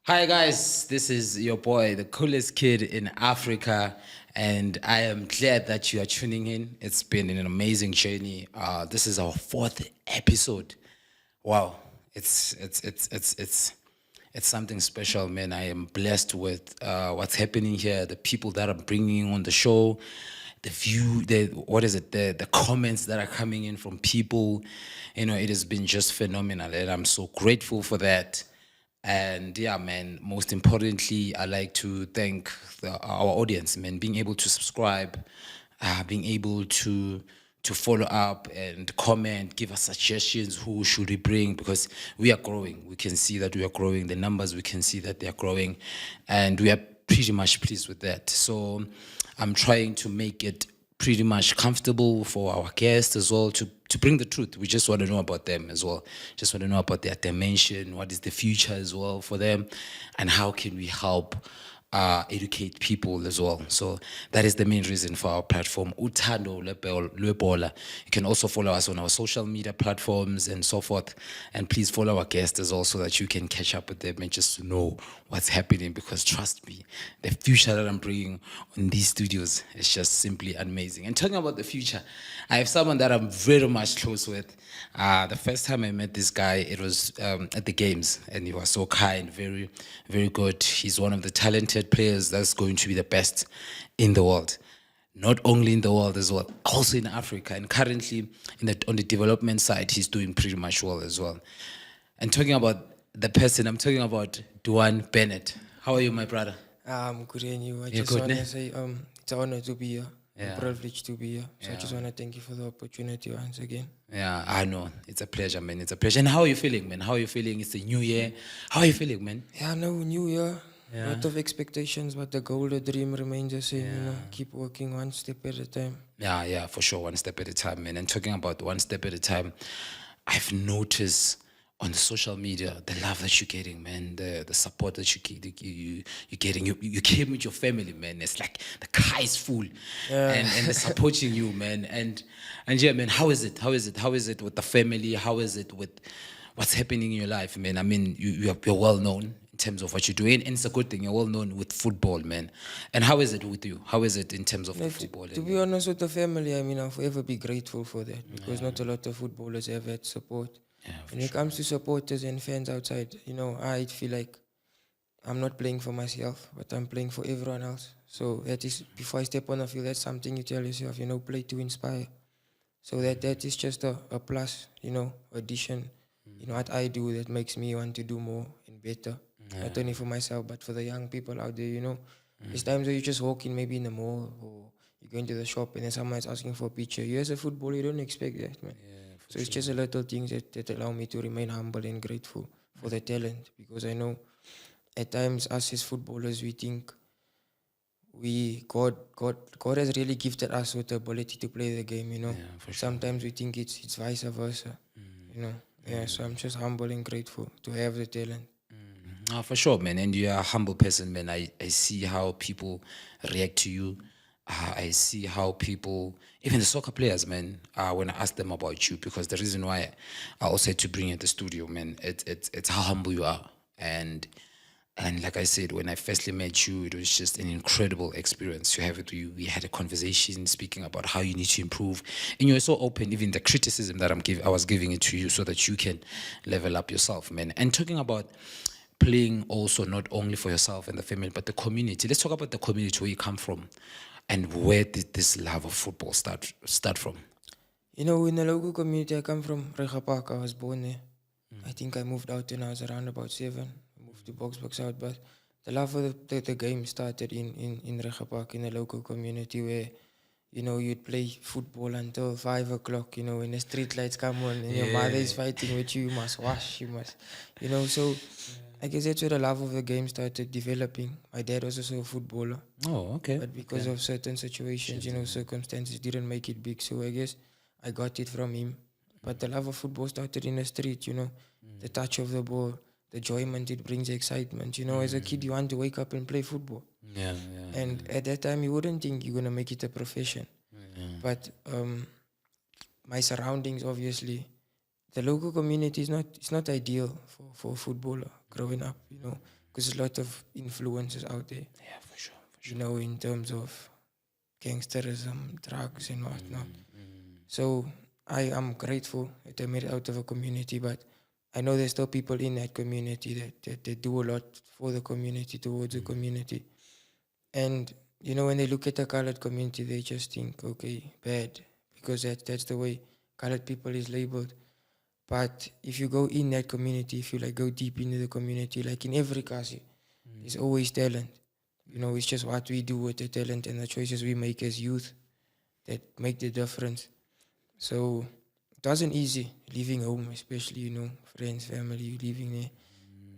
Hi guys, this is your boy, the coolest kid in Africa, and I am glad that you are tuning in. It's been an amazing journey. This is our fourth episode. Wow, it's something special, man. I am blessed with what's happening here, the people that I'm bringing on the show, the view, the comments that are coming in from people. It has been just phenomenal, and I'm so grateful for that. And yeah, man, most importantly, I like to thank our audience, man, being able to subscribe, being able to follow up and comment, give us suggestions who should we bring, because we are growing. We can see that we are growing. The numbers, we can see that they are growing, and we are pretty much pleased with that. So I'm trying to make it pretty much comfortable for our guests as well to bring the truth. We just want to know about them as well. Just want to know about their dimension, what is the future as well for them, and how can we help educate people as well. So that is the main reason for our platform, Utando Lwebola. You can also follow us on our social media platforms and so forth. And please follow our guests as well so that you can catch up with them and just know what's happening, because trust me, the future that I'm bringing on these studios is just simply amazing. And talking about the future, I have someone that I'm very much close with. The first time I met this guy, it was at the games, and he was so kind, very, very good. He's one of the talented players that's going to be the best in the world. Not only in the world as well, also in Africa. And currently, on the development side, he's doing pretty much well as well. And talking about the person, I'm talking about Duane Bennett. How are you, my brother? I'm good, and you. I You're just good, want ne? to say it's an honor to be here. Yeah. I'm privileged to be here. So I just Yeah. want to thank you for the opportunity once again. Yeah, I know. It's a pleasure, man. It's a pleasure. And how are you feeling, man? How are you feeling? It's the new year. How are you feeling, man? Yeah, no, new year. Yeah. Lot of expectations, but the goal, the dream remains the same. Keep working one step at a time. Yeah, for sure. One step at a time, man. And talking about one step at a time, I've noticed on the social media the love that you're getting, man. The support that you're getting. You came with your family, man. It's like the car is full, and they're supporting you, man. And yeah, man. How is it? How is it? How is it with the family? How is it with what's happening in your life, man? I mean, you're well known in terms of what you're doing, and it's a good thing. You're well known with football, man. And how is it with you? How is it in terms of the football? To be honest with the family, I mean, I'll forever be grateful for that because not a lot of footballers have had support. When it comes to supporters and fans outside, I feel like I'm not playing for myself, but I'm playing for everyone else. So that is, before I step on the field, that's something you tell yourself, play to inspire. So that is just a plus, addition. What I do that makes me want to do more and better. Not only for myself, but for the young people out there, There's times where you just walk in maybe in the mall or you go into the shop and then someone's asking for a picture. You as a footballer, you don't expect that, man. So it's just a little things that allow me to remain humble and grateful for the talent, because I know at times us as footballers, we think God has really gifted us with the ability to play the game, For sure. Sometimes we think it's vice versa, So I'm just humble and grateful to have the talent. For sure, man. And you're a humble person, man. I see how people react to you. I see how people, even the soccer players, man, when I ask them about you, because the reason why I also had to bring you in the studio, man, it's how humble you are. And like I said, when I firstly met you, it was just an incredible experience to have with you. We had a conversation speaking about how you need to improve, and you were so open, even the criticism that I was giving it to you, so that you can level up yourself, man. And talking about playing also not only for yourself and the family, but the community. Let's talk about the community where you come from, and where did this love of football start from? In the local community I come from, Recha Park, I was born there. I think I moved out when I was around about 7. I moved to Boksburg South, but the love for the game started in Recha Park, in the local community where, you'd play football until 5 o'clock, when the street lights come on and your mother is fighting with you, you must wash, so I guess that's where the love of the game started developing. My dad was also a footballer. Oh, okay. But because of certain situations, circumstances didn't make it big. So I guess I got it from him. But the love of football started in the street, the touch of the ball, the enjoyment it brings, excitement. As a kid, you want to wake up and play football. And at that time, you wouldn't think you're going to make it a profession. But my surroundings, obviously, the local community is not ideal for a footballer growing up, because there's a lot of influences out there, Yeah, for sure. you know, in terms of gangsterism, drugs, and whatnot. So I am grateful that I made it out of a community, but I know there's still people in that community that do a lot for the community, towards the community. And, you know, when they look at the colored community, they just think, okay, bad, because that's the way colored people is labeled. But if you go in that community, if you like go deep into the community, like in every kasi, there's always talent. You know, it's just what we do with the talent and the choices we make as youth that make the difference. So it wasn't easy leaving home, especially, you know, friends, family, you leaving there.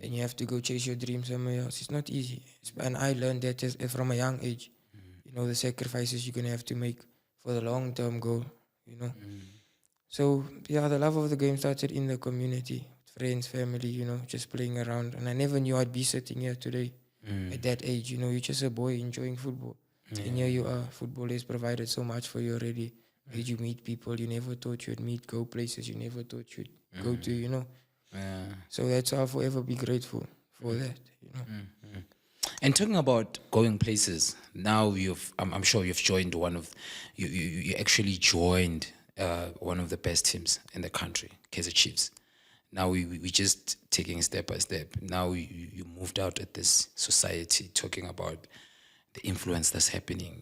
And you have to go chase your dreams somewhere else. It's not easy. And I learned that from a young age. You know, the sacrifices you're going to have to make for the long-term goal, you know. So, yeah, the love of the game started in the community. Friends, family, you know, just playing around. And I never knew I'd be sitting here today at that age. You know, you're just a boy enjoying football. And here you are. Football has provided so much for you already. Made you meet people you never thought you'd meet, go places you never thought you'd go to, you know. So that's why I'll forever be grateful for that, you know. And talking about going places, now I'm sure you've joined you actually joined one of the best teams in the country, Kaizer Chiefs. Now we just taking step by step. Now you moved out at this society, talking about the influence that's happening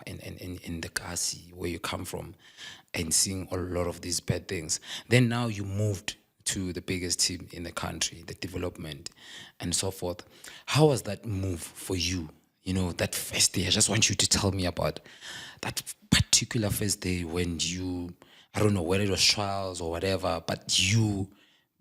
in the Kasi, where you come from, and seeing a lot of these bad things. Then now you moved to the biggest team in the country, the development, and so forth. How was that move for you? You know, that first day. I just want you to tell me about that particular first day when I don't know whether it was trials or whatever, but you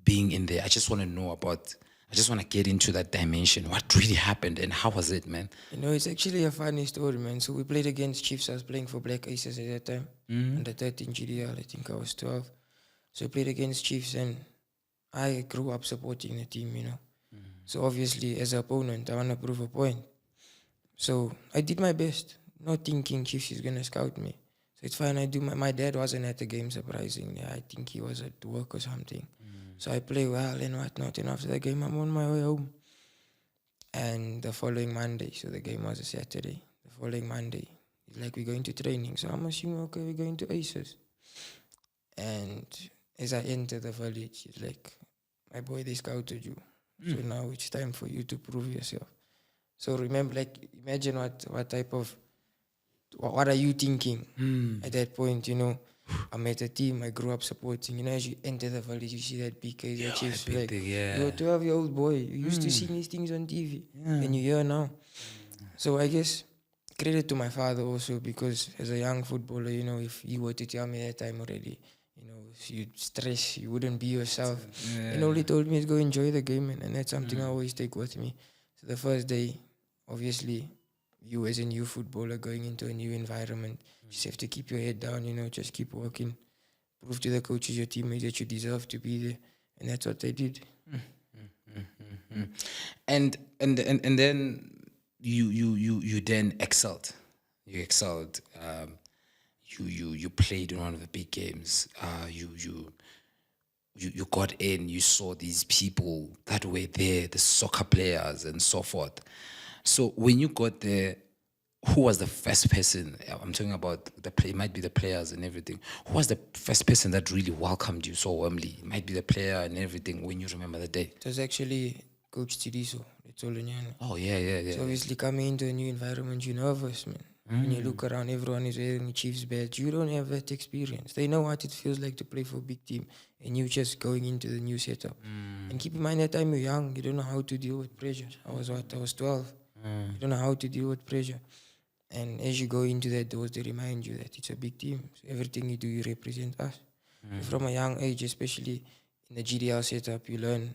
being in there. I just want to get into that dimension. What really happened and how was it, man? You know, it's actually a funny story, man. So we played against Chiefs. I was playing for Black Aces at that time. Under 13 GDL, I think I was 12. So we played against Chiefs and I grew up supporting the team, you know. So obviously, as an opponent, I want to prove a point. So I did my best, not thinking Chiefs is going to scout me. So it's fine. My dad wasn't at the game, surprisingly. I think he was at work or something. So I play well and whatnot. And after the game, I'm on my way home. And the following Monday, so the game was a Saturday. The following Monday, he's like, we're going to training. So I'm assuming, okay, we're going to Aces. And as I enter the village, he's like, my boy, they scouted you. So now it's time for you to prove yourself. So remember, like, imagine what type of, what are you thinking at that point, you know? I'm at a team I grew up supporting. You know, as you enter the village, you see that big Kaizer Chiefs. Like, you're a 12-year-old boy. You used to see these things on TV. And you're here now. So I guess credit to my father also, because as a young footballer, you know, if you were to tell me that time already, you know, if you'd stress, you wouldn't be yourself. And all he told me is go enjoy the game, and that's something I always take with me. So the first day, obviously, you as a new footballer going into a new environment, you just have to keep your head down, you know, just keep working, prove to the coaches, your teammates that you deserve to be there, and that's what they did. And then you then excelled. You excelled. You played in one of the big games. You got in. You saw these people that were there, the soccer players and so forth. So when you got there, who was the first person? I'm talking about it might be the players and everything. Who was the first person that really welcomed you so warmly? It might be the player and everything when you remember the day. It was actually Coach Tidiso. It's all in Oh, yeah. So obviously coming into a new environment, you're nervous, man. When you look around, everyone is wearing a Chiefs badge. You don't have that experience. They know what it feels like to play for a big team, and you just going into the new setup. And keep in mind, that time you're young, you don't know how to deal with pressure. I was 12. You don't know how to deal with pressure. And as you go into that doors, they remind you that it's a big team. So everything you do, you represent us. From a young age, especially in the GDL setup, you learn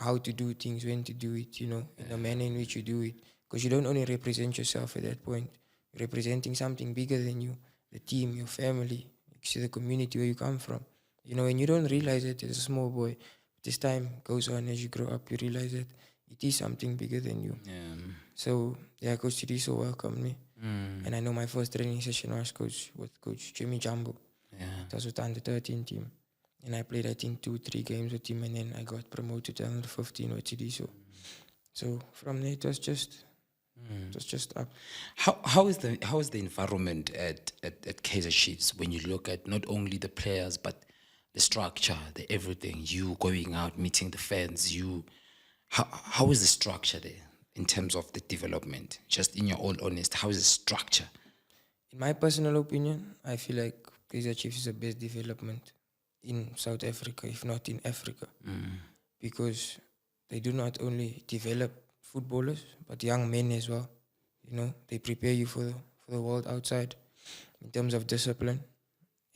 how to do things, when to do it, you know, in the manner in which you do it. Because you don't only represent yourself at that point. You're representing something bigger than you, the team, your family, the community where you come from. You know, and you don't realize it as a small boy. This time goes on as you grow up, you realize that it is something bigger than you. So, yeah, Coach Tidiso welcomed me. And I know my first training session was with Coach Jimmy Jumbo. It was with the under 13 team. And I played, I think, 2-3 games with him, and then I got promoted to under 15 with Tidiso. So from there, it was just up. How is the environment at Kaizer Chiefs when you look at not only the players but the structure, the everything, you going out, meeting the fans, how is the structure there in terms of the development? Just in your own honest, how is the structure? In my personal opinion, I feel like Kaizer Chiefs is the best development in South Africa, if not in Africa, because they do not only develop footballers but young men as well. You know, they prepare you for the world outside in terms of discipline.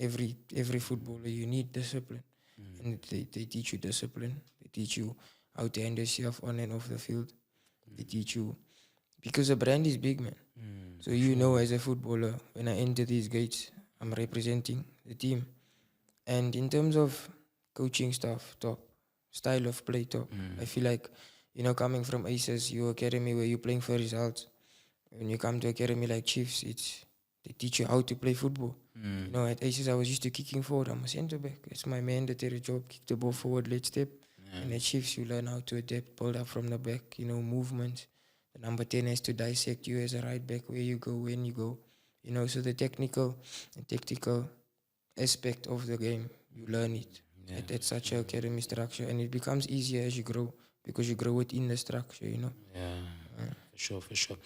Every footballer, you need discipline, and they teach you discipline. They teach you how to handle yourself on and off the field. They teach you because the brand is big, man. So you know, as a footballer, when I enter these gates, I'm representing the team. And in terms of coaching stuff, top style of play, top. I feel like, you know, coming from Aces, your academy where you're playing for results. When you come to academy like Chiefs, they teach you how to play football. You know, at Aces, I was used to kicking forward. I'm a centre back. It's my mandatory job. Kick the ball forward, let's step. And at Chiefs, you learn how to adapt, build up from the back. You know, movement. The number 10 has to dissect you as a right back, where you go, when you go. You know, so the technical and tactical aspect of the game, you learn it at such an academy structure, and it becomes easier as you grow because you grow within the structure, you know. For sure, for sure.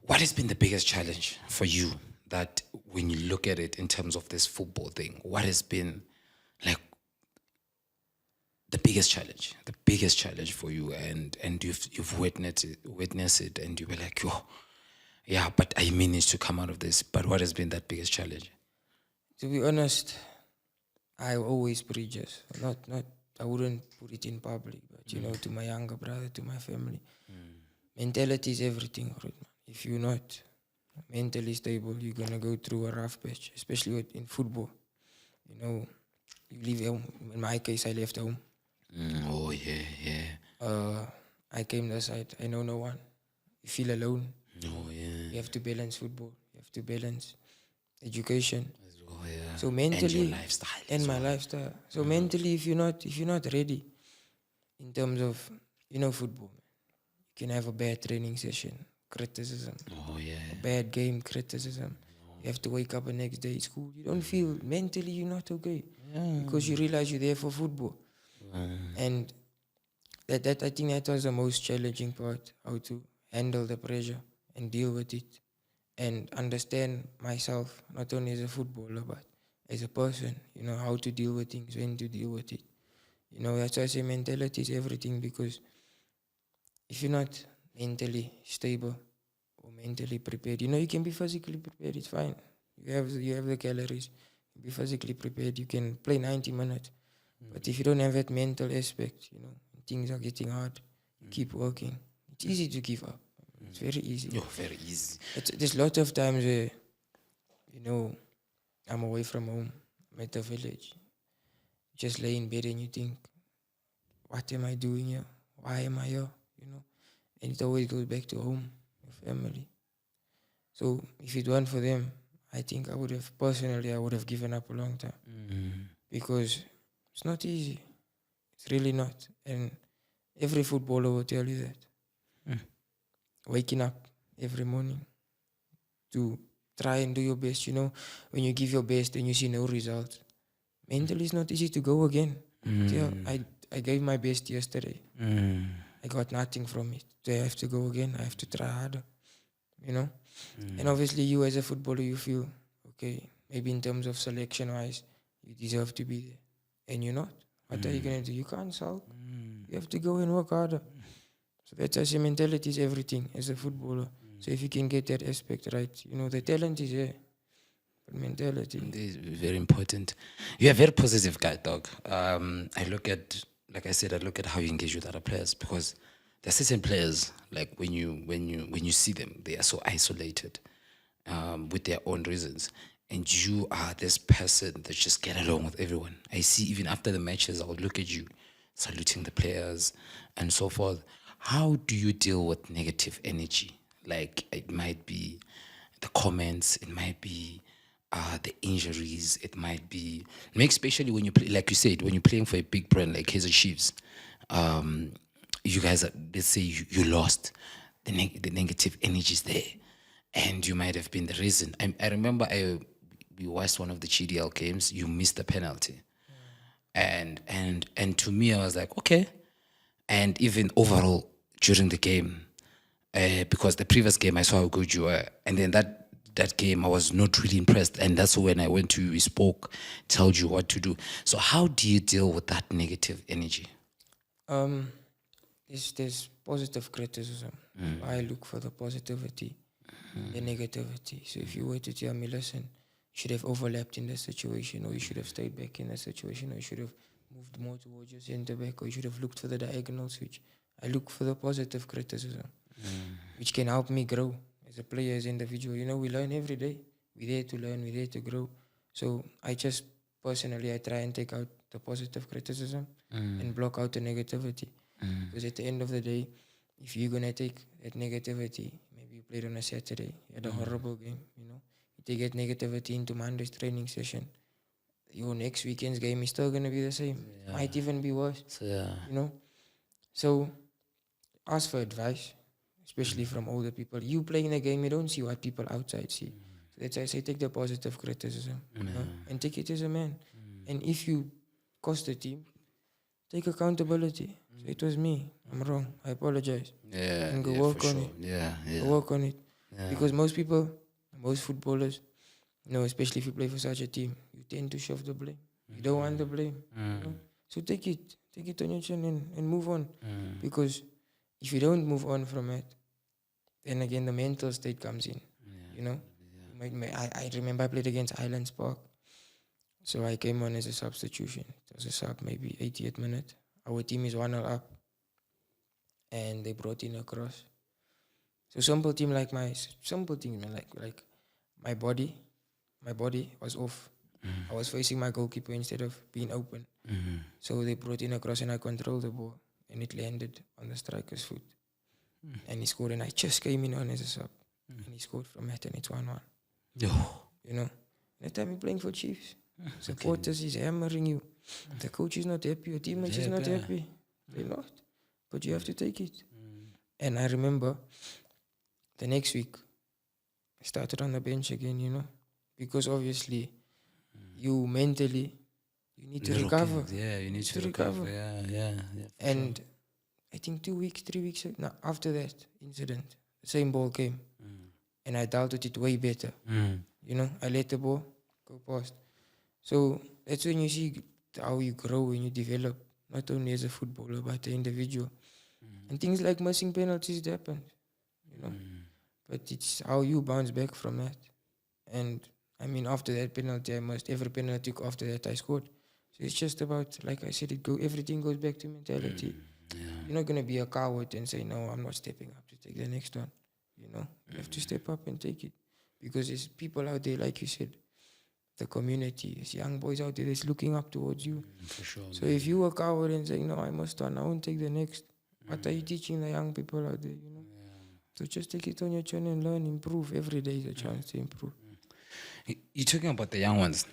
What has been the biggest challenge for you that when you look at it in terms of this football thing, what has been like the biggest challenge for you, and you've witnessed it, and you were like, oh, yeah, but I managed to come out of this. But what has been that biggest challenge? To be honest, I always preach, not I wouldn't put it in public, but you know, to my younger brother, to my family, mentality is everything, right, man. If you're not mentally stable, you're gonna go through a rough patch, especially in football. You know, you leave home. In my case, I left home. Oh yeah. I came this side. I know no one. You feel alone. Oh yeah. You have to balance football. You have to balance education. Oh yeah. So mentally, and your lifestyle. and as my well. lifestyle. So mentally, if you're not ready in terms of, you know, football, you can have a bad training session, criticism, Oh yeah. a bad game, criticism. You have to wake up the next day at school. You don't feel mentally you're not okay because you realize you're there for football. And that I think that was the most challenging part, how to handle the pressure and deal with it and understand myself, not only as a footballer, but as a person, you know, how to deal with things, when to deal with it. You know, that's why I say mentality is everything, because if you're not mentally stable or mentally prepared, you know, you can be physically prepared, it's fine. You have the calories, you be physically prepared, you can play 90 minutes. But if you don't have that mental aspect, you know, things are getting hard, you keep working. It's easy to give up. It's very easy. Oh, very easy. There's lots of times where, you know, I'm away from home, I'm at the village. You just lay in bed and you think, what am I doing here? Why am I here? You know, and it always goes back to home, your family. So if it weren't for them, I think I would have given up a long time, because it's not easy. It's really not. And every footballer will tell you that. Waking up every morning to try and do your best, you know, when you give your best and you see no results, mentally it's not easy to go again. Yeah, I gave my best yesterday. I got nothing from it. So I have to go again. I have to try harder, you know. And obviously you as a footballer, you feel, okay, maybe in terms of selection wise, you deserve to be there. And you're not. What are you going to do? You can't sulk. You have to go and work harder. So that's why I say mentality is everything as a footballer. So if you can get that aspect right, you know, the talent is there. But mentality. It is very important. You're a very positive guy, dog. I look at, like I said, I look at how you engage with other players, because there are certain players, like when you see them, they are so isolated with their own reasons, and you are this person that just get along with everyone. I see even after the matches, I'll look at you saluting the players and so forth. How do you deal with negative energy? Like, it might be the comments, it might be the injuries, it might be, especially when you play, like you said, when you're playing for a big brand like Kaizer Chiefs, you guys, let's say you lost, the negative energy is there, and you might have been the reason. I remember we watched one of the GDL games. You missed the penalty, and to me, I was like, okay. And even overall during the game, because the previous game I saw how good you were, and then that game I was not really impressed, and that's when I went to you, we spoke, told you what to do. So how do you deal with that negative energy? There's positive criticism. I look for the positivity, the negativity. So if you were to tell me, listen, you should have overlapped in this situation, or you should have stayed back in that situation, or you should have moved more towards your center back, or you should have looked for the diagonal switch. I look for the positive criticism, which can help me grow as a player, as an individual. We learn every day. We're there to learn, we're there to grow. So I just personally, I try and take out the positive criticism and block out the negativity. Because at the end of the day, if you're going to take that negativity, maybe you played on a Saturday, you had a horrible game, you take that negativity into Monday's training session, your next weekend's game is still going to be the same. Might even be worse. So ask for advice, especially from older people. You playing the game, you don't see what people outside see. So that's why I say take the positive criticism, and take it as a man. And if you cost the team, take accountability. So it was me. I'm wrong. I apologize. And go work on it. Go work on it. Because most people, most footballers, especially if you play for such a team, you tend to shove the blame. You don't want the blame. So take it on your chin and move on. Because if you don't move on from it, then again the mental state comes in. I remember I played against Islands Park. So I came on as a substitution. It was a sub, maybe 80th minute. Our team is 1-0 up. And they brought in a cross. So simple team like my body was off. I was facing my goalkeeper instead of being open. So they brought in a cross and I controlled the ball. And it landed on the striker's foot. And he scored, and I just came in on as a sub. And he scored from it, and it's 1-1. That time you're playing for Chiefs. Supporters is hammering you. The coach is not happy, your teammates is not happy. They're not. But you have to take it. And I remember the next week, I started on the bench again, because obviously you mentally, you need to recover. You need to recover. And I think 2 weeks, 3 weeks after that incident, the same ball came. And I dealt with it way better. I let the ball go past. So that's when you see how you grow and you develop, not only as a footballer, but an individual. And things like missing penalties happen, But it's how you bounce back from that. And after that penalty, every penalty after that I scored. So it's just about, like I said, everything goes back to mentality. You're not going to be a coward and say, no, I'm not stepping up to take the next one. You have to step up and take it. Because there's people out there, like you said, the community, there's young boys out there that's looking up towards you. For sure. So if you are a coward and say, no, I must run, I won't take the next, what are you teaching the young people out there, So just take it on your chin and learn, improve. Every day is a chance to improve. You're talking about the young ones.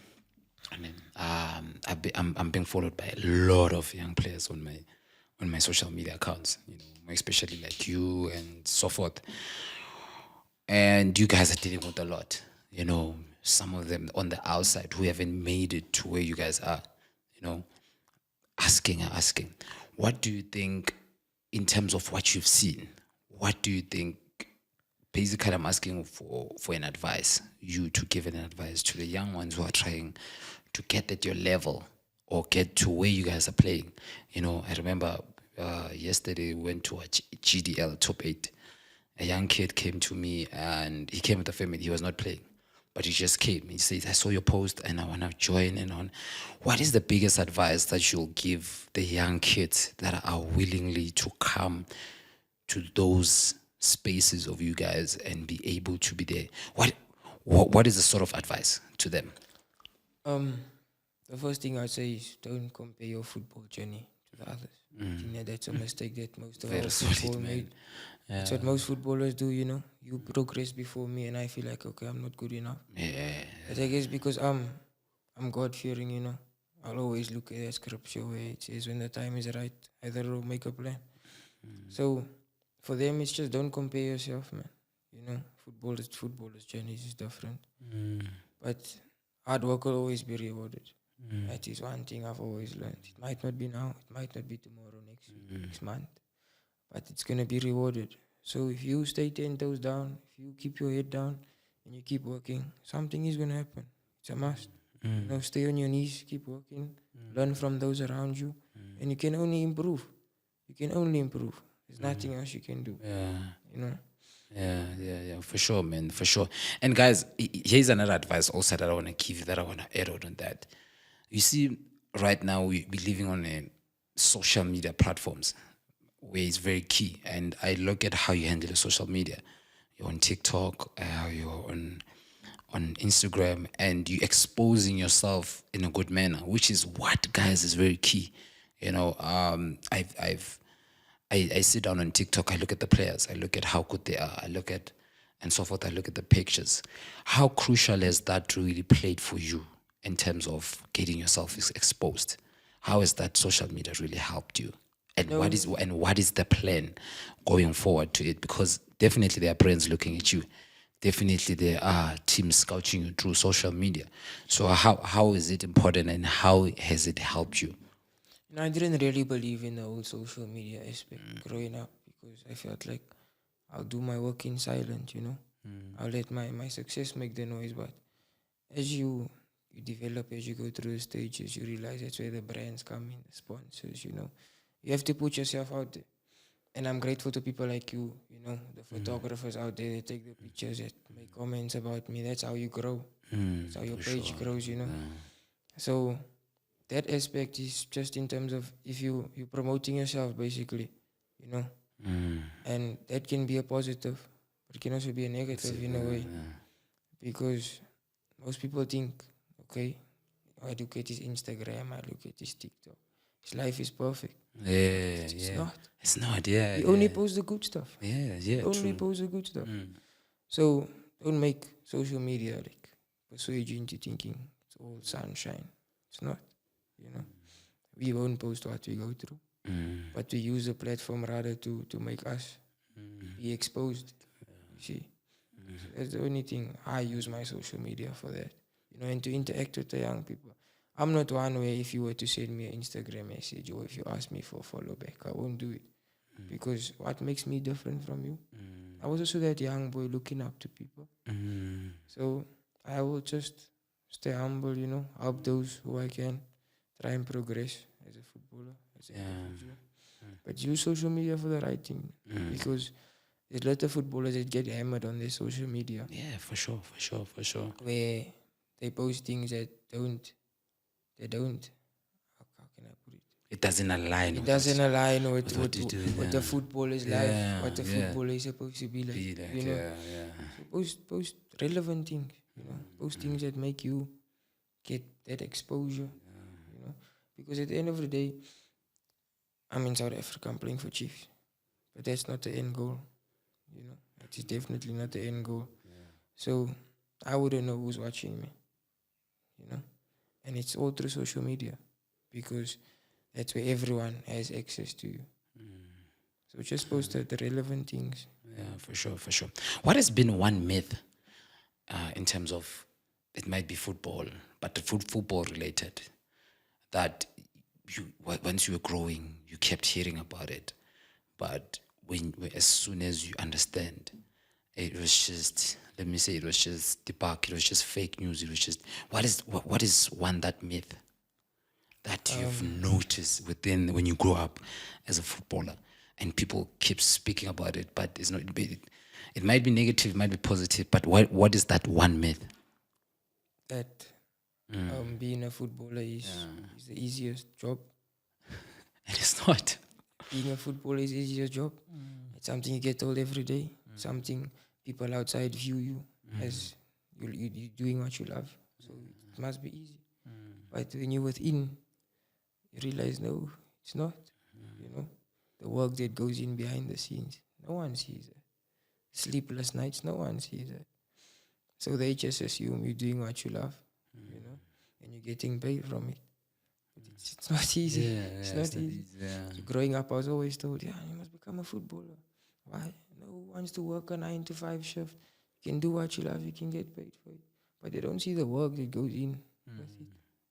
I'm being followed by a lot of young players on my social media accounts, especially like you and so forth. And you guys are dealing with a lot, some of them on the outside who haven't made it to where you guys are, asking, what do you think in terms of what you've seen? What do you think? Basically, I'm asking for an advice, you to give an advice to the young ones who are trying to get at your level or get to where you guys are playing. I remember yesterday we went to a GDL top 8. A young kid came to me and he came with a family. He was not playing, but he just came. He says, I saw your post and I want to join in on. What is the biggest advice that you'll give the young kids that are willingly to come to those spaces of you guys and be able to be there? What is the sort of advice to them? The first thing I'd say is don't compare your football journey to the others. That's a mistake that most of our football made. That's what most footballers do, You progress before me and I feel like, okay, I'm not good enough. But I guess because I'm God-fearing, I'll always look at that scripture where it says when the time is right, either make a plan. So for them, it's just don't compare yourself, man. Footballers' journeys is different. But hard work will always be rewarded. That is one thing I've always learned. It might not be now, it might not be tomorrow, next week, next month, but it's gonna be rewarded. So if you stay 10 toes down, if you keep your head down and you keep working, something is gonna happen. It's a must. Stay on your knees, keep working, learn from those around you, and you can only improve. You can only improve. There's nothing else you can do. Yeah. Yeah, for sure, man, for sure. And guys, here's another advice also that I want to give you, that I want to add on that. You see, right now we're living on social media platforms where it's very key. And I look at how you handle the social media. You're on TikTok, you're on Instagram, and you're exposing yourself in a good manner, which is what, guys, is very key. I sit down on TikTok, I look at the players, I look at how good they are, I look at, and so forth, I look at the pictures. How crucial has that really played for you in terms of getting yourself exposed? How has that social media really helped you? And what is the plan going forward to it? Because definitely there are brands looking at you. Definitely there are teams scouting you through social media. So how is it important, and how has it helped you? I didn't really believe in the whole social media aspect growing up, because I felt like I'll do my work in silence. I'll let my success make the noise. But as you develop, as you go through the stages, you realize that's where the brands come in, the sponsors. You have to put yourself out there. And I'm grateful to people like you, the photographers out there that take the pictures, that make comments about me. That's how you grow. That's how your page grows. So that aspect is just in terms of if you're promoting yourself, basically. And that can be a positive, but it can also be a negative in a way, because most people think, okay, I look at his Instagram, I look at his TikTok, his life is perfect. It's not. It's not, yeah. He only posts the good stuff. Yeah, Only posts the good stuff. So don't make social media like persuade you into thinking it's all sunshine. It's not. We won't post what we go through, but we use the platform rather to make us be exposed. You see, so that's the only thing I use my social media for, that. And to interact with the young people. I'm not one where if you were to send me an Instagram message, or if you ask me for a follow back, I won't do it, because what makes me different from you? I was also that young boy looking up to people, so I will just stay humble, help those who I can, try and progress as a footballer, as an individual. But use social media for the right thing, because there's a lot of footballers that get hammered on their social media, Yeah, for sure. where they post things that don't, how can I put it? It doesn't align. It doesn't align with what you do, what the footballer's life, what the yeah. footballer is supposed to be like. Yeah. So post relevant things, post things that make you get that exposure, because at the end of the day, I'm in South Africa, I'm playing for Chiefs, but that's not the end goal. That is definitely not the end goal. So I wouldn't know who's watching me, and it's all through social media, because that's where everyone has access to you. So just post the relevant things. Yeah, for sure. What has been one myth in terms of, it might be football, but the football related, that once you were growing, you kept hearing about it, but as soon as you understand, it was just, let me say, it was just debunk, it was just fake news, it was just, what is that myth that you've noticed within when you grow up as a footballer, and people keep speaking about it, but it's not, it might be negative, it might be positive, but what is that one myth? That being a footballer is the easiest job. It is not. Being a footballer is the easiest job. It's something you get told every day. Something people outside view you as you doing what you love. So it must be easy. But when you're within, you realize, no, it's not. The work that goes in behind the scenes, no one sees it. Sleepless nights, no one sees it. So they just assume you're doing what you love, and you're getting paid from it. It's not easy. Yeah, It's yeah, not it's not easy. easy. Yeah. So growing up, I was always told, yeah, you must become a footballer. Why? No one wants to work a 9 to 5 shift. You can do what you love, you can get paid for it. But they don't see the work that goes in with it.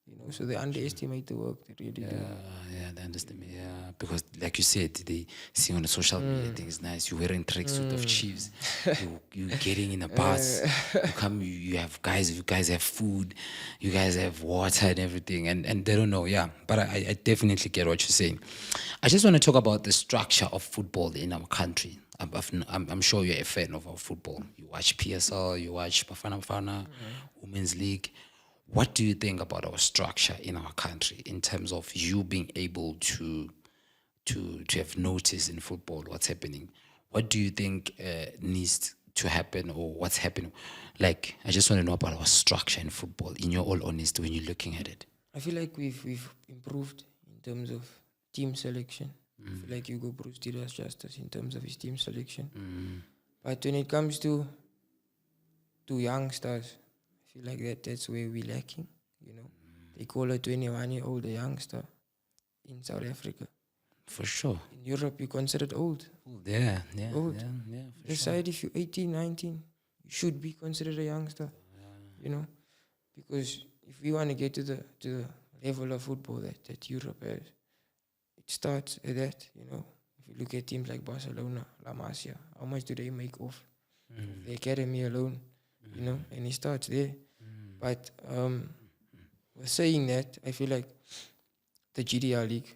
You know, so they underestimate the work they really do. Yeah, they understand me. Yeah, because like you said, they see on the social media things nice. You're wearing tracksuit of Chiefs. You getting in a bus. You come. You have guys. You guys have food. You guys have water and everything. And they don't know. Yeah, but I definitely get what you're saying. I just want to talk about the structure of football in our country. I'm sure you're a fan of our football. You watch PSL. You watch Bafana Bafana, Women's League. What do you think about our structure in our country in terms of you being able to have noticed in football what's happening? What do you think needs to happen or what's happening? Like, I just want to know about our structure in football. In your all honesty, when you're looking at it. I feel like we've improved in terms of team selection. I feel like Hugo Bruce did us justice in terms of his team selection. But when it comes to youngsters, I feel like that's where we're lacking. You know, they call a 21-year-old a youngster in South Africa. For sure. In Europe, you're considered old. Yeah, Old. yeah. For Decide if you're 18, 19, you should be considered a youngster. You know, because if we want to get to the level of football that Europe has, it starts at that. You know, if you look at teams like Barcelona, La Masia, how much do they make off the academy alone? You know, and it starts there. But with saying that, I feel like the GDR League,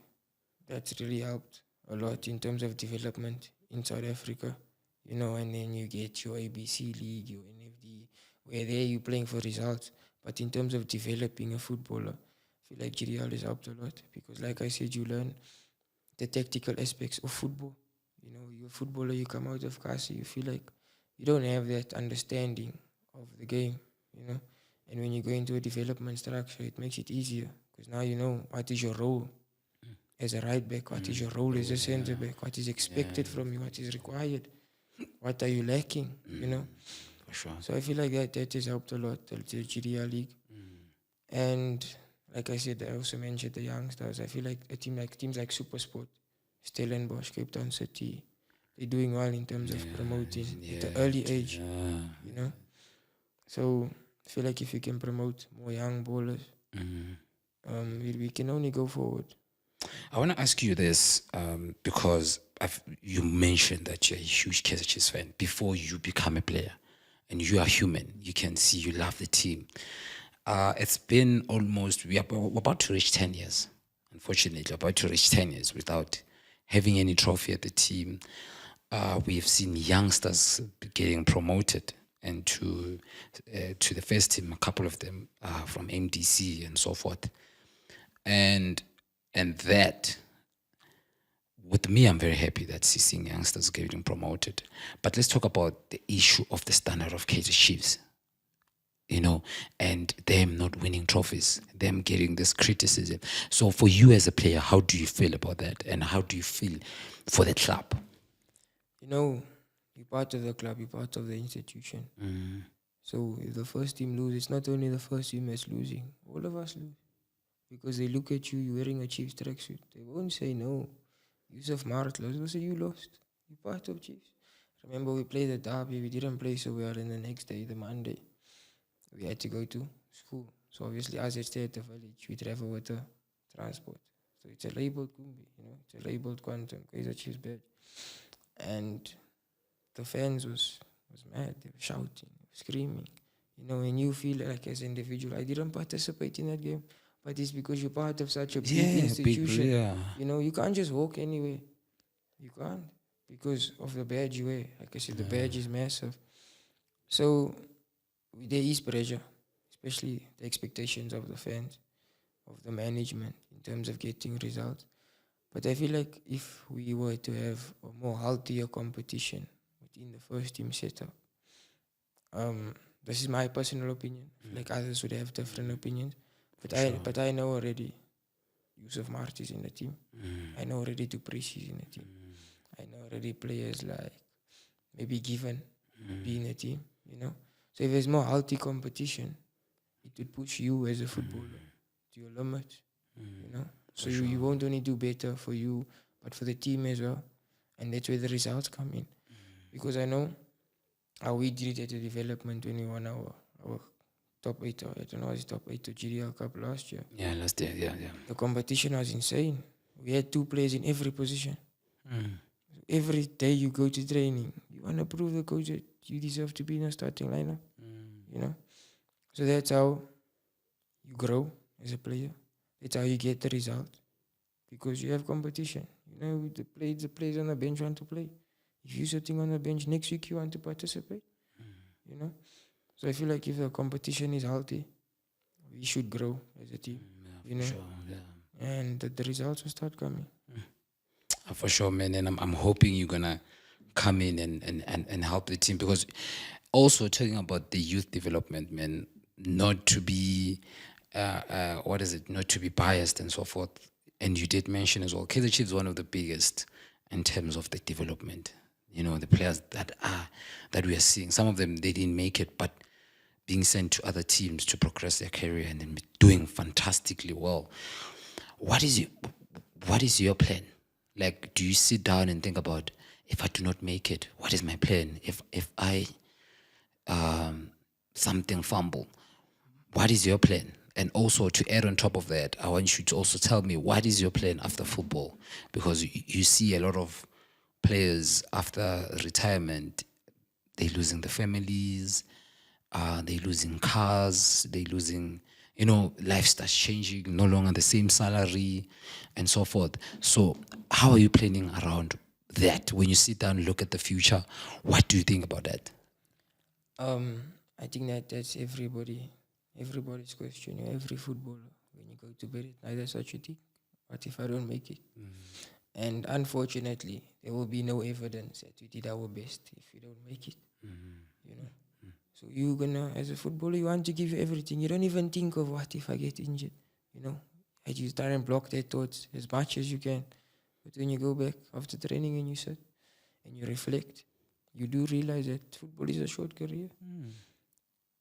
that's really helped a lot in terms of development in South Africa. You know, and then you get your ABC League, your NFD, where there you're playing for results. But in terms of developing a footballer, I feel like GDR has helped a lot because, like I said, you learn the tactical aspects of football. You know, you're a footballer, you come out of Kasi, you feel like you don't have that understanding of the game, you know. And when you go into a development structure, it makes it easier because now you know what is your role as a right back, what is your role as a centre back, what is expected from you, what is required, what are you lacking, you know. For sure. So I feel like that has helped a lot, the GDR League. And like I said, I also mentioned the youngsters. I feel like teams like Supersport, Stellenbosch, Cape Town City, they're doing well in terms of promoting at the early age, you know. So I feel like if you can promote more young bowlers, we can only go forward. I want to ask you this because you mentioned that you're a huge Kaizer Chiefs fan before you become a player, and you are human. You can see you love the team. It's been almost, we're about to reach 10 years. Unfortunately, about to reach 10 years without having any trophy at the team. We've seen youngsters getting promoted and to the first team, a couple of them from MDC and so forth. And that, with me, I'm very happy that seeing youngsters getting promoted. But let's talk about the issue of the standard of Kaizer Chiefs, you know, and them not winning trophies, them getting this criticism. So for you as a player, how do you feel about that? And how do you feel for the club? You know, you're part of the club, you're part of the institution. So if the first team loses, it's not only the first team that's losing, all of us lose. Because they look at you, you're wearing a Chiefs tracksuit. They won't say no. Yusuf Marat lost. They'll say you lost. You're part of Chiefs. Remember we played the derby, we didn't play so well, and the next day, the Monday, we had to go to school. So obviously as I stay at the village, we travel with the transport. So it's a labeled Kumbi, you know, it's a labeled Quantum, Kaizer Chiefs badge. And the fans was mad. They were shouting, they were screaming. You know, and you feel like as an individual, I didn't participate in that game, but it's because you're part of such a big institution. You know, you can't just walk anywhere. You can't because of the badge you wear. Like I said, the badge is massive. So there is pressure, especially the expectations of the fans, of the management in terms of getting results. But I feel like if we were to have a more healthier competition within the first team setup, this is my personal opinion. I feel like others would have different opinions. But I know already Yusuf Mart is in the team. I know already Dupree is in the team. I know already players like maybe Given be in the team, you know. So if there's more healthy competition, it would push you as a footballer to your limits, you know. So you won't only do better for you, but for the team as well. And that's where the results come in. Because I know how we did it at the development when we won our top 8, or I don't know, it's top 8 to GDL Cup last year. Yeah, last year. Yeah. The competition was insane. We had 2 players in every position. Every day you go to training, you want to prove the coach that you deserve to be in a starting lineup. You know? So that's how you grow as a player. That's how you get the result. Because you have competition. You know, the players on the bench want to play. If you're sitting on the bench next week, you want to participate. You know? So I feel like if the competition is healthy, we should grow as a team. You know? Sure, yeah. And the results will start coming. For sure, man. And I'm hoping you're gonna come in and help the team, because also talking about the youth development, man, not to be not to be biased and so forth. And you did mention as well, Kaizer Chiefs is one of the biggest in terms of the development. You know, the players that we are seeing, some of them they didn't make it, but being sent to other teams to progress their career and then doing fantastically well. What is your plan? Like, do you sit down and think about, if I do not make it, what is my plan? If I something fumble, what is your plan? And also, to add on top of that, I want you to also tell me, what is your plan after football? Because you see a lot of players after retirement, they're losing their families, they're losing cars, they're losing, life starts changing, no longer the same salary, and so forth. So how are you planning around that? When you sit down and look at the future, what do you think about that? I think that's everybody's question. Every footballer, when you go to bed at night, that's what you think. What if I don't make it? And unfortunately, there will be no evidence that we did our best if we don't make it. You know. So you're gonna, as a footballer, you want to give everything. You don't even think of what if I get injured. You know, and you try and block their thoughts as much as you can. But when you go back after training and you sit and you reflect, you do realize that football is a short career.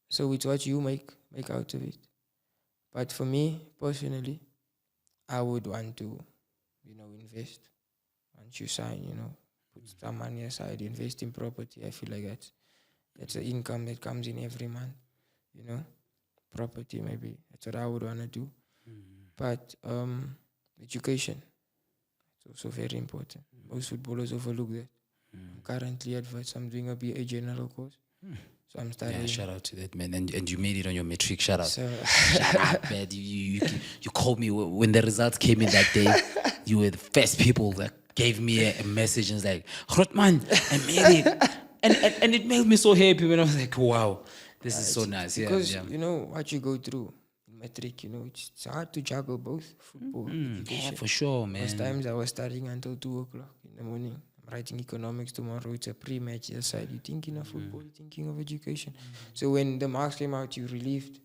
So it's what you make out of it. But for me personally, I would want to, invest. Once you sign, put some money aside, invest in property. I feel like that's an income that comes in every month. Property maybe. That's what I would want to do. But education, it's also very important. Most footballers overlook that. I'm currently advanced. I'm doing a BA general course. So I'm studying. Yeah, shout out to that, man. And you made it on your matric. Shout out. So Shout out, man. You called me when the results came in that day. You were the first people that gave me a message and was like, Rotman, I made it. And it made me so happy when I was like, wow, this is so nice. Yeah, because yeah. you know what you go through in matric, it's hard to juggle both football and education. Yeah, for sure, man. Most times I was studying until 2:00 in the morning. I'm writing economics tomorrow. It's a pre-match aside. You're thinking of football, you're thinking of education. So when the marks came out, you're relieved,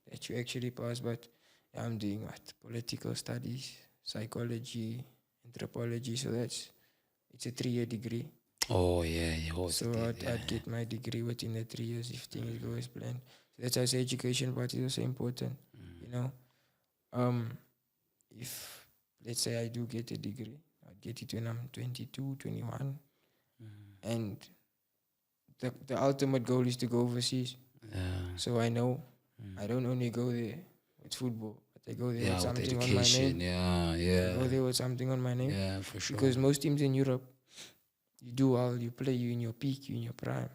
that you actually passed. But I'm doing political studies, psychology, anthropology. So it's a 3-year degree. Oh, yeah. So I'd get my degree within the 3 years if things go as planned. So that's why I say education part is also important. If let's say I do get a degree, I'd get it when I'm 22, 21. And the ultimate goal is to go overseas. So I know I don't only go there with football, but I go there with something on my name. Yeah. I go there with something on my name. Yeah, for sure. Because most teams in Europe, you do well, you play, you in your peak, you in your prime.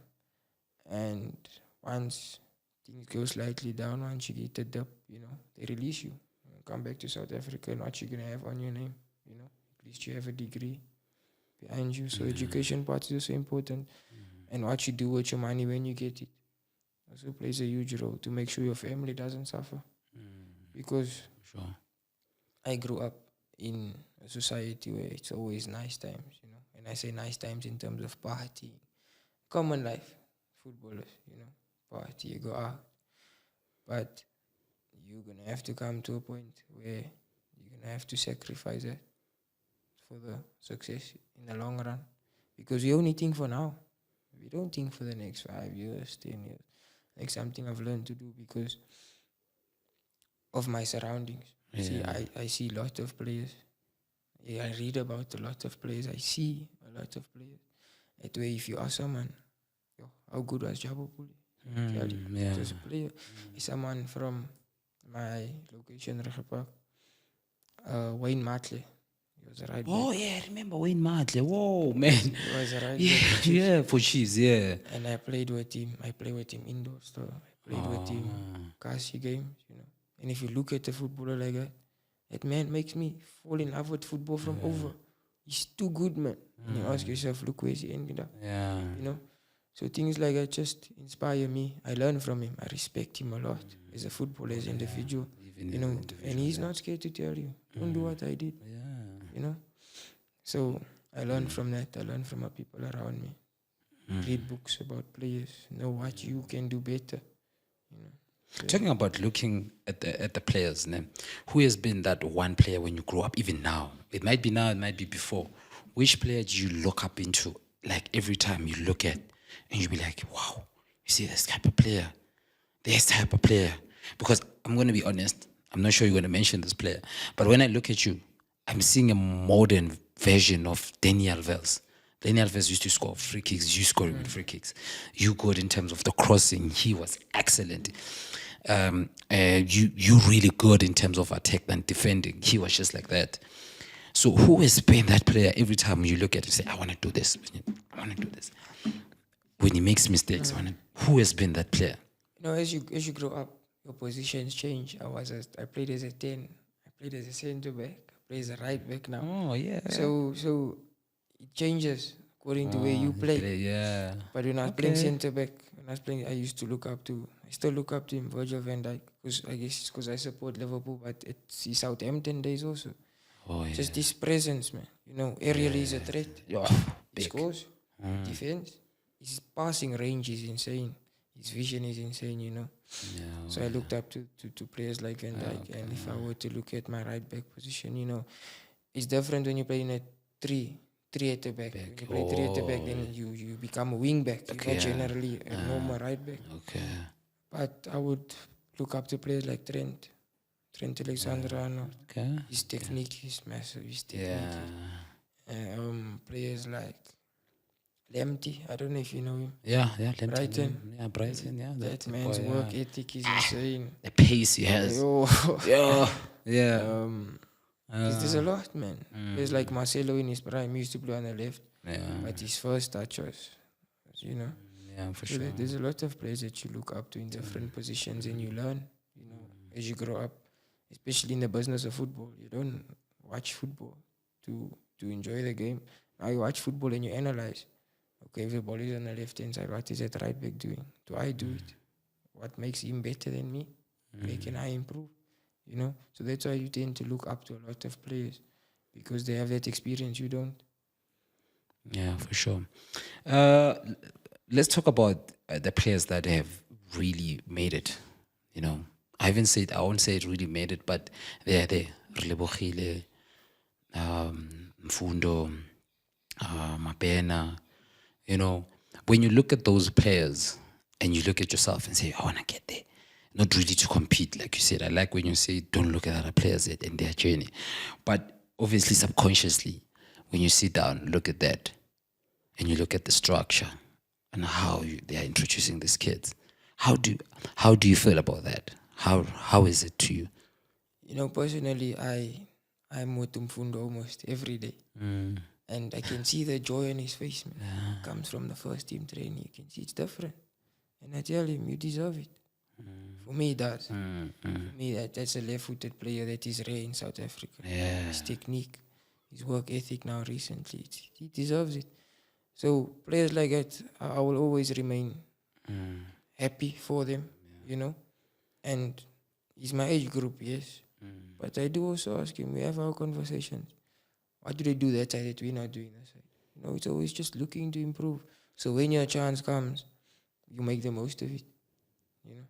And once things go slightly down, once you get a dip, they release you. Come back to South Africa, and what you're going to have on your name, at least you have a degree behind you. So education part is also important. And what you do with your money when you get it also plays a huge role to make sure your family doesn't suffer. Because I grew up in a society where it's always nice times, And I say nice times in terms of party, common life, footballers, party, you go out. But you're going to have to come to a point where you're going to have to sacrifice it for the success in the long run. Because we only think for now. We don't think for the next 5 years, 10 years. Like something I've learned to do because of my surroundings. See, I see a lot of players. Yeah, I read about a lot of players. I see a lot of players. That way, if you ask someone, yo, how good was Jabo Puli? Tell you, Yeah. it was a player. Someone from my location, Regepark, Wayne Matle. He was a right Oh back. yeah, I remember Wayne Madle. Whoa, man. He was a right Yeah, back for Chiefs. yeah, for Chiefs, yeah. And I played with him. I played with him indoors. So I played with him Kasi games, you know. And if you look at a footballer like that man makes me fall in love with football from over. He's too good, man. And you ask yourself, look where he ended up. Yeah. You know? So things like that just inspire me. I learn from him. I respect him a lot as a footballer, as an individual. Even You as know, an individual, and he's not scared to tell you, don't do what I did. Yeah. You know? So I learn from that. I learn from the people around me. Read books about players. Know what you can do better. You know? Talking about looking at the players, né? Who has been that one player when you grew up, even now? It might be now, it might be before. Which player do you look up into? Like every time you look at, and you be like, wow, you see this type of player, this type of player. Because I'm going to be honest, I'm not sure you're going to mention this player, but when I look at you, I'm seeing a modern version of Daniel Alves. Daniel Alves used to score free kicks. You scoring with free kicks. You good in terms of the crossing. He was excellent. You really good in terms of attack and defending. He was just like that. So who has been that player every time you look at it, say, I want to do this. I want to do this. When he makes mistakes, who has been that player? You know, as you grow up, your positions change. I played as a 10. I played as a centre back. I play as a right back now. Oh, yeah. So it changes according to where you play. Yeah. But when I was playing centre back, I used to look up to. I still look up to him, Virgil van Dijk, because I guess it's because I support Liverpool, but it's his Southampton days also. Oh, yeah. Just his presence, man. You know, aerially is a threat. Yeah. He Big. scores, defense. His passing range is insane. His vision is insane, you know. Yeah. So I looked up to players like Van Dijk. And if I were to look at my right back position, you know, it's different when you play in a three at the back. When you play three at the back, then you become a wing back. You're not generally a normal right back. Okay. But I would look up to players like Trent Alexander-Arnold. Okay. His technique is massive. His technique. Players like Lemty, I don't know if you know him. Yeah, Lemty. Brighton. Yeah, Brighton, yeah. That man's work ethic is insane. The pace he has. Yo. Yeah. There's a lot, man. There's like Marcelo in his prime. He used to play on the left. Yeah. But his first touch was, you know. Yeah, for So sure. there's a lot of players that you look up to in different positions and you learn, you know, as you grow up, especially in the business of football. You don't watch football to enjoy the game. Now you watch football and you analyze. Okay, if the ball is on the left hand side, what is that right back doing? Do I do it? What makes him better than me? Where can I improve? You know? So that's why you tend to look up to a lot of players because they have that experience you don't. Yeah, for sure. Let's talk about the players that have really made it. You know, I won't say it really made it, but they're there. Relebogile, Mfundo, Mapena. You know, when you look at those players and you look at yourself and say, I want to get there. Not really to compete, like you said. I like when you say, don't look at other players and their journey. But obviously, subconsciously, when you sit down, look at that, and you look at the structure and how they are introducing these kids, how do you feel about that? How is it to you? You know, personally, I'm with Mfundo almost every day. And I can see the joy on his face, man. It comes from the first team training. You can see it's different. And I tell him, you deserve it. For me, it does. For me, that's a left-footed player that is rare in South Africa. Yeah. His technique, his work ethic now recently, he deserves it. So players like that, I will always remain happy for them, you know. And he's my age group, yes. But I do also ask him, we have our conversations. What do they do that side that we're not doing that side? You know, it's always just looking to improve. So when your chance comes, you make the most of it, you know.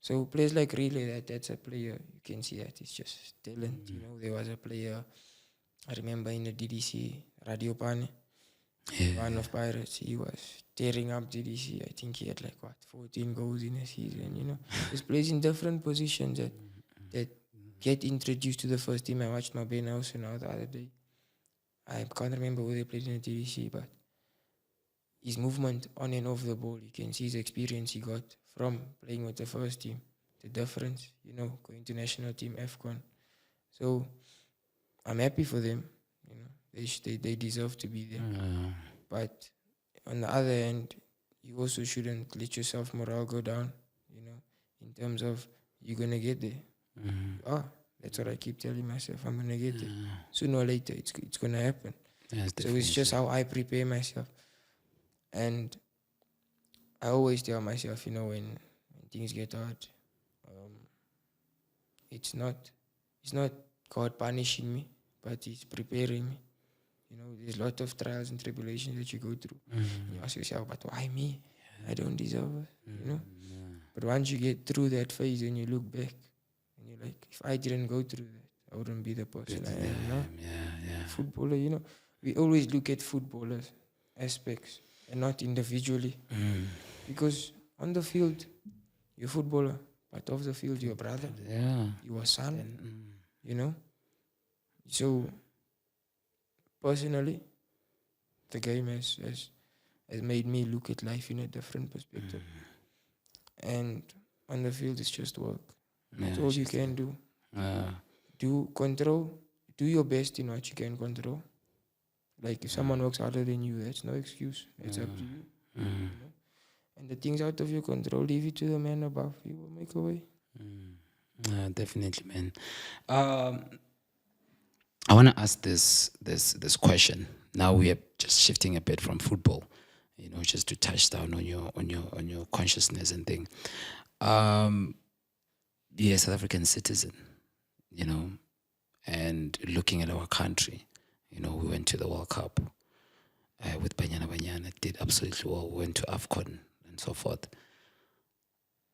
So players like Relay, that's a player, you can see that it's just talent. You know, there was a player, I remember in the DDC, Radio Pane, one of Pirates, he was tearing up DDC. I think he had 14 goals in a season, you know. He's plays in different positions that get introduced to the first team. I watched Mabe Nelson now the other day. I can't remember who they played in the TDC, but his movement on and off the ball, you can see his experience he got from playing with the first team. The difference, going to national team AFCON. So I'm happy for them. They deserve to be there. But on the other hand, you also shouldn't let yourself morale go down. In terms of you're gonna get there. That's what I keep telling myself. I'm gonna get there. Sooner or later, it's gonna happen. Yes, So it's just how I prepare myself. And I always tell myself, when things get hard, it's not God punishing me, but He's preparing me. There's a lot of trials and tribulations that you go through. You ask yourself, but why me? I don't deserve it, But once you get through that phase and you look back, and you're like, if I didn't go through that, I wouldn't be the person I am now. Footballer, we always look at footballers aspects and not individually. Because on the field, you're a footballer, but off the field, you're a brother. You're a son, So, personally, the game has made me look at life in a different perspective. And on the field, it's just work. That's all you can do. Do your best in what you can control. Like if someone works harder than you, that's no excuse. It's up to you. And the things out of your control, leave it to the man above. He will make a way. Definitely, man. I want to ask this question. Now we are just shifting a bit from football, just to touch down on your consciousness and thing. You're a South African citizen, and looking at our country, we went to the World Cup with Banyana, did absolutely well. We went to AFCON and so forth.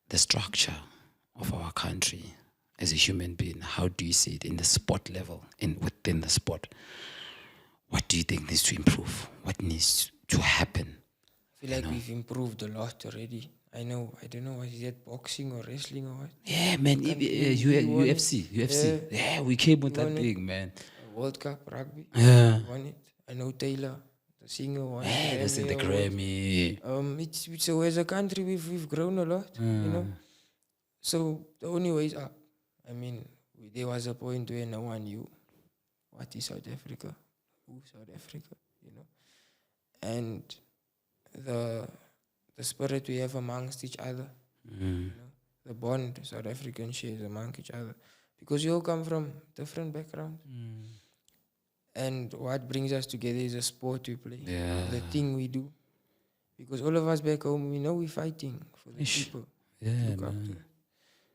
The structure of our country as a human being, how do you see it in the sport level, within the sport? What do you think needs to improve? What needs to happen? I feel like we've improved a lot already. I don't know, is it boxing or wrestling or what? Yeah, man, UFC. Yeah, we came with that thing, man. World Cup rugby. Yeah. We won it. I know Taylor, the singer, won Yeah, that's in the Grammy. So as a country, we've grown a lot, So the only way is up. I mean, there was a point where no one knew what is South Africa, who's South Africa, and the spirit we have amongst each other, the bond South African shares among each other, because we all come from different backgrounds. And what brings us together is a sport we play, the thing we do. Because all of us back home, we know we're fighting for the people. Look up to.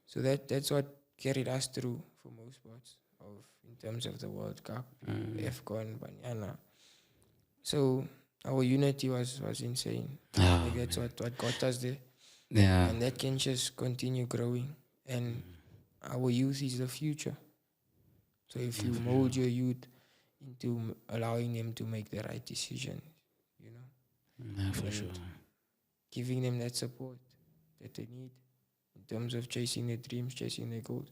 So that's what carried us through for most parts in terms of the World Cup, the AFCON, Banyana. So our unity was insane. That's what got us there. Yeah. And that can just continue growing. And our youth is the future. So if you mold your youth into allowing them to make the right decision, for sure. Giving them that support that they need in terms of chasing their dreams, chasing their goals,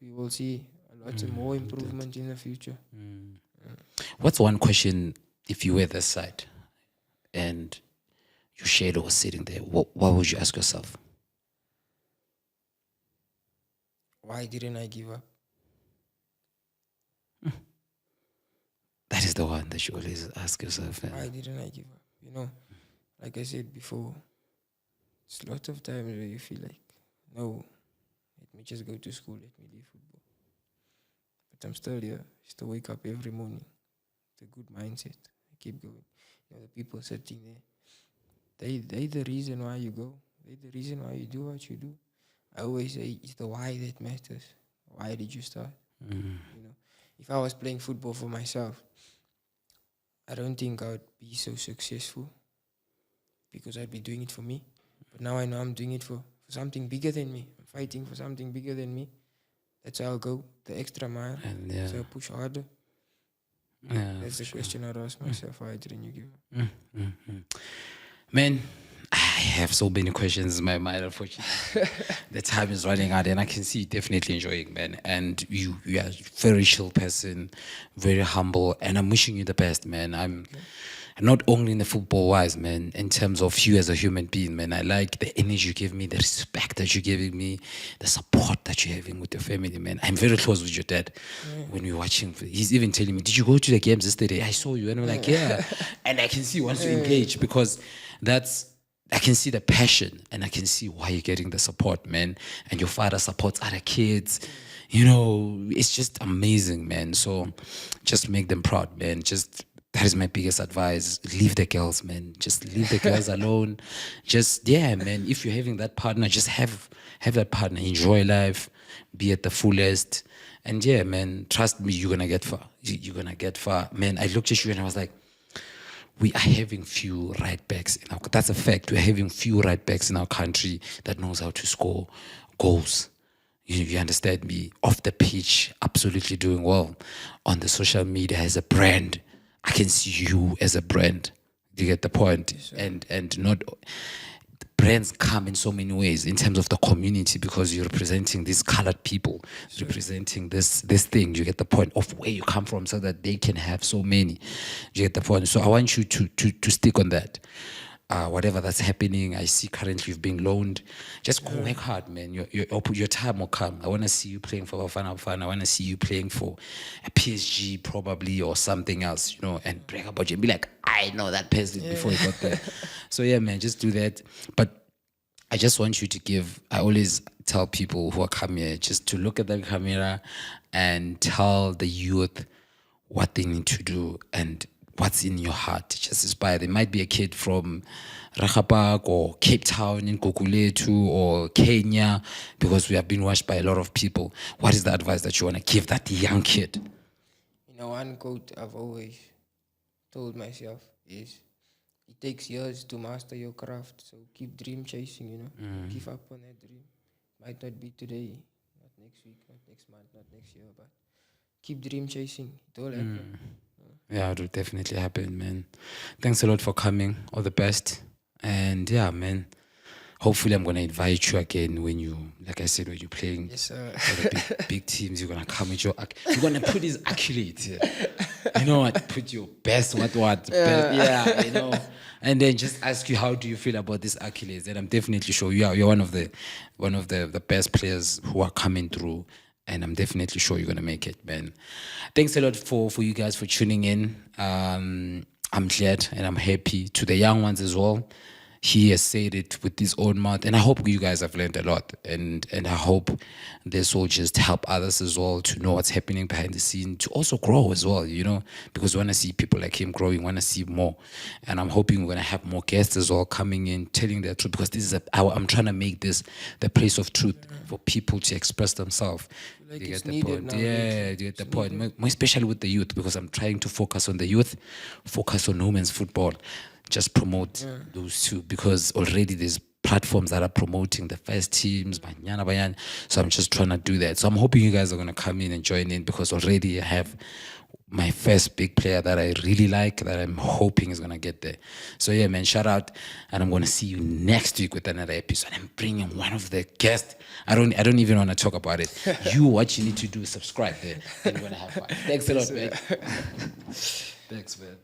we will see a lot of more improvement in the future. What's one question, if you were this side and your shadow was sitting there, what would you ask yourself? Why didn't I give up? That is the one that you always ask yourself. Why didn't I give up? Like I said before, it's a lot of times where you feel like, no, let me just go to school, let me leave football. But I'm still here. I still wake up every morning. It's a good mindset. I keep going. The people sitting there, they the reason why you go. They the reason why you do what you do. I always say it's the why that matters. Why did you start? If I was playing football for myself, I don't think I would be so successful because I'd be doing it for me. But now I know I'm doing it for something bigger than me. I'm fighting for something bigger than me. That's how I'll go the extra mile. So I'll push harder. That's the question I'd ask myself. Why didn't you give up? Man, I have so many questions in my mind, unfortunately. The time is running out, and I can see you definitely enjoying, man. And you are a very chill person, very humble, and I'm wishing you the best, man. I'm not only in the football wise, man, in terms of you as a human being, man. I like the energy you give me, the respect that you're giving me, the support that you're having with your family, man. I'm very close with your dad. When we're watching, he's even telling me, "Did you go to the games yesterday? I saw you." And I'm like, "Yeah." And I can see once you engage, because I can see the passion, and I can see why you're getting the support, man. And your father supports other kids. You know, it's just amazing, man. So just make them proud, man. That is my biggest advice. Leave the girls, man. Just leave the girls alone. Just, yeah, man. If you're having that partner, just have that partner. Enjoy life. Be at the fullest. And yeah, man, trust me, you're gonna get far. You're gonna get far. Man, I looked at you and I was like, we are having few right backs in our, that's a fact. We're having few right backs in our country that knows how to score goals. You understand me? Off the pitch, absolutely doing well. On the social media as a brand, I can see you as a brand. Do you get the point? Yes, and not brands come in so many ways in terms of the community, because you're representing these colored people, representing this thing. You get the point of where you come from, so that they can have so many. You get the point. So I want you to stick on that. Whatever that's happening, I see currently you've been loaned. Just go work hard, man. Your time will come. I want to see you playing for Bafana Bafana. I want to see you playing for a PSG probably, or something else, you know, and brag about you and be like, I know that person before he got there. So yeah, man, just do that. But I just want you to give, I always tell people who are coming here, just to look at the camera and tell the youth what they need to do and what's in your heart. Just inspire. There might be a kid from Rahapak or Cape Town in Kukuletu or Kenya, because we have been watched by a lot of people. What is the advice that you want to give that young kid? You know, one quote I've always told myself is, it takes years to master your craft, so keep dream chasing, you know. Give up on that dream. Might not be today, not next week, not next month, not next year, but keep dream chasing. It will happen. Yeah, it will definitely happen, man. Thanks a lot for coming. All the best. And yeah, man, hopefully I'm going to invite you again when you, like I said, when you're playing Yes, sir. for the big teams. You're going to come with you're going to put these accolades here. You know what? Put your best, best, yeah, you know. And then just ask you, how do you feel about these accolades? And I'm definitely sure you're one of the best players who are coming through. And I'm definitely sure you're gonna make it, man. Thanks a lot for you guys for tuning in. I'm glad and I'm happy. To the young ones as well, he has said it with his own mouth, and I hope you guys have learned a lot, and I hope this will just help others as well to know what's happening behind the scene, to also grow as well, you know, because we want to see people like him growing, want to see more. And I'm hoping we're going to have more guests as well coming in, telling their truth, because this is I'm trying to make this the place of truth for people to express themselves. Like, You it's get the needed point. nowadays. Yeah, you get the point. More especially with the youth, because I'm trying to focus on the youth, focus on women's football, just promote those two, because already there's platforms that are promoting the first teams, Banyana Bayan. So I'm just trying to do that. So I'm hoping you guys are going to come in and join in, because already I have my first big player that I really like, that I'm hoping is going to get there. So yeah, man, shout out. And I'm going to see you next week with another episode. I'm bringing one of the guests. I don't even want to talk about it. What you need to do is subscribe there, and you're going to have fun. Thanks a lot, man. Thanks, man.